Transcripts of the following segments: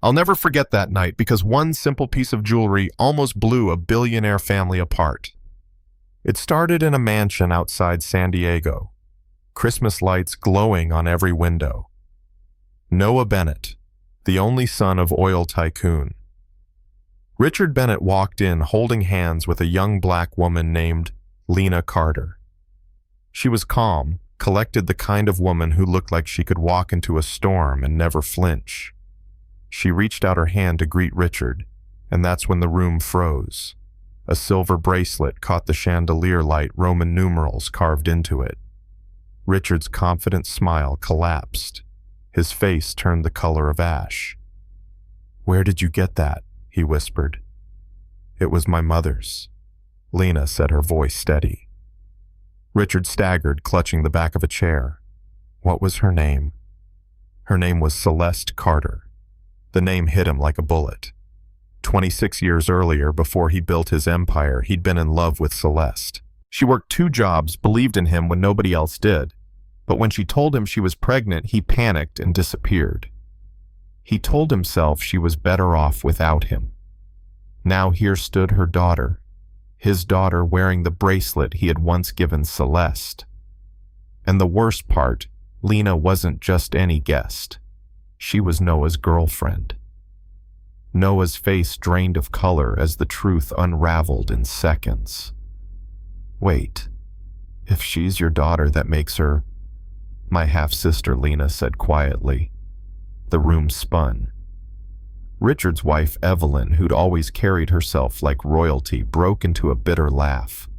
I'll never forget that night because one simple piece of jewelry almost blew a billionaire family apart. It started in a mansion outside San Diego, Christmas lights glowing on every window. Noah Bennett, the only son of oil tycoon. Richard Bennett walked in holding hands with a young black woman named Lena Carter. She was calm, collected, the kind of woman who looked like she could walk into a storm and never flinch. She reached out her hand to greet Richard, and that's when the room froze. A silver bracelet caught the chandelier light, Roman numerals carved into it. Richard's confident smile collapsed. His face turned the color of ash. "Where did you get that?" he whispered. "It was my mother's," Lena said, her voice steady. Richard staggered, clutching the back of a chair. What was her name? Her name was Celeste Carter. The name hit him like a bullet. 26 years earlier, before he built his empire, he'd been in love with Celeste. She worked 2 jobs, believed in him when nobody else did. But when she told him she was pregnant, he panicked and disappeared. He told himself she was better off without him. Now here stood her daughter, his daughter wearing the bracelet he had once given Celeste. And the worst part, Lena wasn't just any guest. She was Noah's girlfriend. Noah's face drained of color as the truth unraveled in seconds. "Wait, if she's your daughter, that makes her my half-sister," Lena said quietly. The room spun. Richard's wife, Evelyn, who'd always carried herself like royalty, broke into a bitter laugh.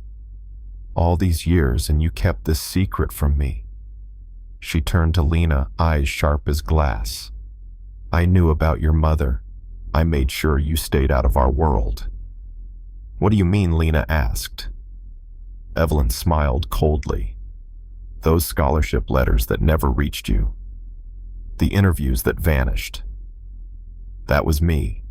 "All these years, and you kept this secret from me." She turned to Lena, eyes sharp as glass. "I knew about your mother. I made sure you stayed out of our world." "What do you mean?" Lena asked. Evelyn smiled coldly. "Those scholarship letters that never reached you. The interviews that vanished. That was me.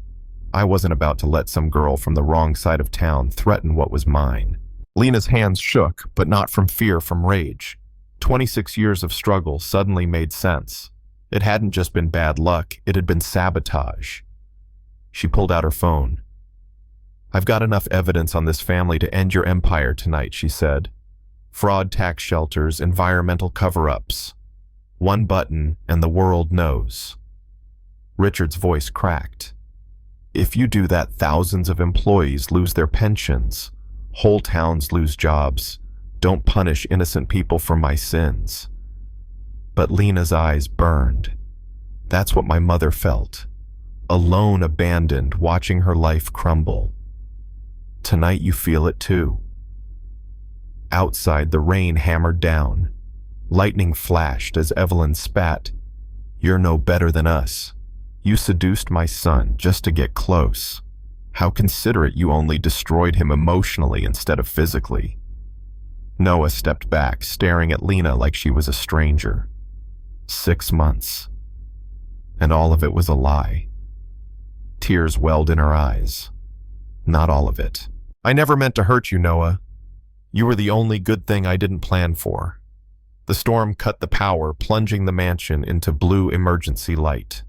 I wasn't about to let some girl from the wrong side of town threaten what was mine." Lena's hands shook, but not from fear, from rage. 26 years of struggle suddenly made sense. It hadn't just been bad luck, it had been sabotage. She pulled out her phone. "I've got enough evidence on this family to end your empire tonight," she said. "Fraud, tax shelters, environmental cover-ups. One button and the world knows." Richard's voice cracked. "If you do that, thousands of employees lose their pensions. Whole towns lose jobs. Don't punish innocent people for my sins." But Lena's eyes burned. That's what my mother felt. Alone, abandoned, watching her life crumble. Tonight you feel it too. Outside, the rain hammered down. Lightning flashed as Evelyn spat. "You're no better than us. You seduced my son just to get close. How considerate, you only destroyed him emotionally instead of physically." Noah stepped back, staring at Lena like she was a stranger. 6 months. And all of it was a lie. Tears welled in her eyes. "Not all of it. I never meant to hurt you, Noah. You were the only good thing I didn't plan for." The storm cut the power, plunging the mansion into blue emergency light.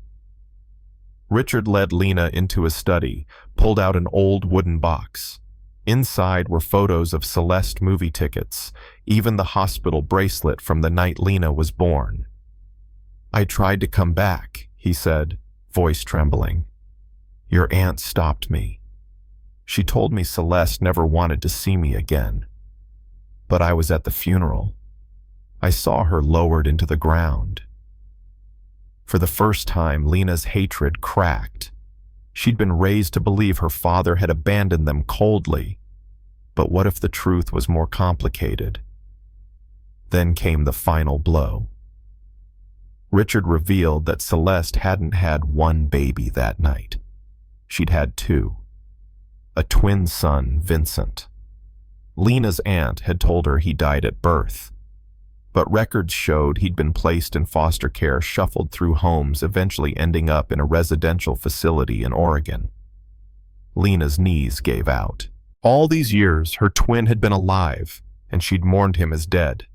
Richard led Lena into his study, pulled out an old wooden box. Inside were photos of Celeste movie tickets, even the hospital bracelet from the night Lena was born. "I tried to come back," he said, voice trembling. "Your aunt stopped me. She told me Celeste never wanted to see me again. But I was at the funeral. I saw her lowered into the ground." For the first time, Lena's hatred cracked. She'd been raised to believe her father had abandoned them coldly. But what if the truth was more complicated? Then came the final blow. Richard revealed that Celeste hadn't had one baby that night. She'd had 2. A twin son, Vincent. Lena's aunt had told her he died at birth. But records showed he'd been placed in foster care, shuffled through homes, eventually ending up in a residential facility in Oregon. Lena's knees gave out. All these years, her twin had been alive, and she'd mourned him as dead.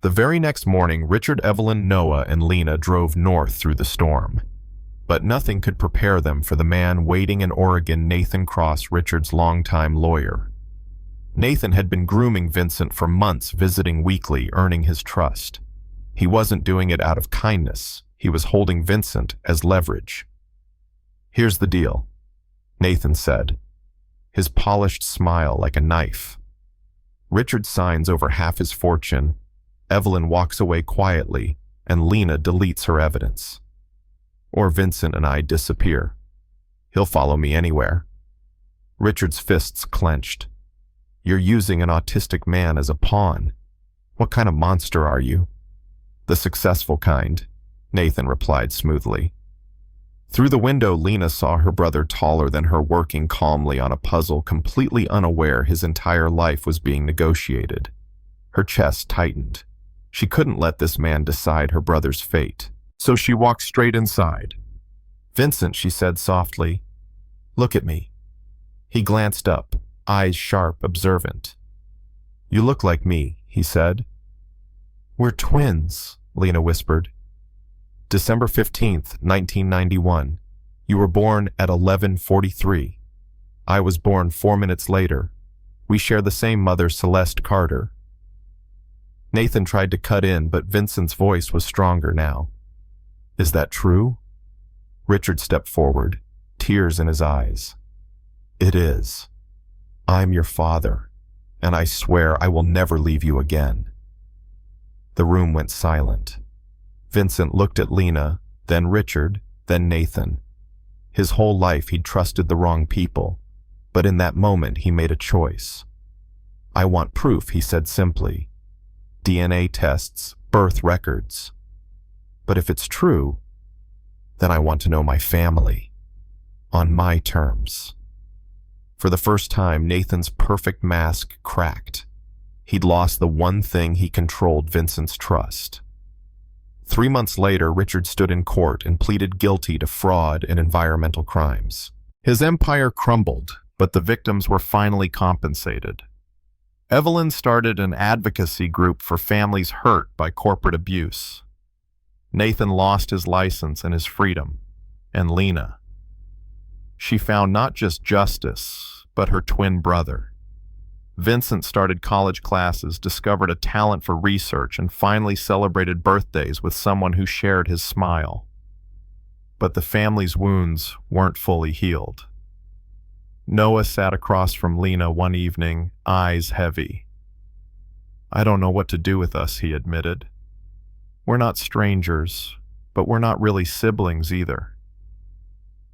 The very next morning, Richard, Evelyn, Noah, and Lena drove north through the storm. But nothing could prepare them for the man waiting in Oregon, Nathan Cross, Richard's longtime lawyer. Nathan had been grooming Vincent for months, visiting weekly, earning his trust. He wasn't doing it out of kindness. He was holding Vincent as leverage. "Here's the deal," Nathan said, his polished smile like a knife. Richard signs over half his fortune, Evelyn walks away quietly, and Lena deletes her evidence. Or Vincent and I disappear. He'll follow me anywhere. Richard's fists clenched. "You're using an autistic man as a pawn. What kind of monster are you?" "The successful kind," Nathan replied smoothly. Through the window, Lena saw her brother, taller than her, working calmly on a puzzle, completely unaware his entire life was being negotiated. Her chest tightened. She couldn't let this man decide her brother's fate, so she walked straight inside. "Vincent," she said softly, "look at me." He glanced up, eyes sharp, observant. "You look like me," he said. "We're twins," Lena whispered. "December 15th, 1991. You were born at 11:43. I was born 4 minutes later. We share the same mother, Celeste Carter." Nathan tried to cut in, but Vincent's voice was stronger now. "Is that true?" Richard stepped forward, tears in his eyes. "It is. I'm your father, and I swear I will never leave you again." The room went silent. Vincent looked at Lena, then Richard, then Nathan. His whole life he'd trusted the wrong people, but in that moment he made a choice. "I want proof," he said simply. "DNA tests, birth records. But if it's true, then I want to know my family. On my terms." For the first time, Nathan's perfect mask cracked. He'd lost the one thing he controlled, Vincent's trust. 3 months later, Richard stood in court and pleaded guilty to fraud and environmental crimes. His empire crumbled, but the victims were finally compensated. Evelyn started an advocacy group for families hurt by corporate abuse. Nathan lost his license and his freedom, and Lena. She found not just justice, but her twin brother. Vincent started college classes, discovered a talent for research, and finally celebrated birthdays with someone who shared his smile. But the family's wounds weren't fully healed. Noah sat across from Lena one evening, eyes heavy. "I don't know what to do with us," he admitted. "We're not strangers, but we're not really siblings either.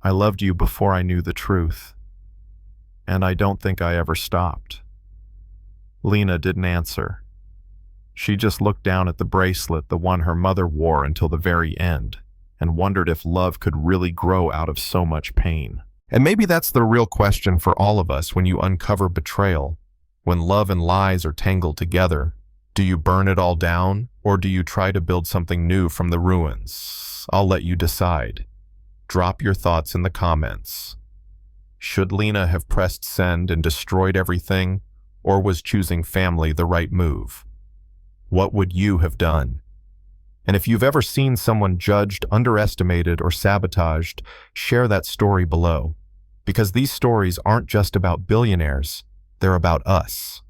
I loved you before I knew the truth, and I don't think I ever stopped." Lena didn't answer. She just looked down at the bracelet, the one her mother wore until the very end, and wondered if love could really grow out of so much pain. And maybe that's the real question for all of us when you uncover betrayal. When love and lies are tangled together, do you burn it all down, or do you try to build something new from the ruins? I'll let you decide. Drop your thoughts in the comments. Should Lena have pressed send and destroyed everything, or was choosing family the right move? What would you have done? And if you've ever seen someone judged, underestimated, or sabotaged, share that story below. Because these stories aren't just about billionaires, they're about us.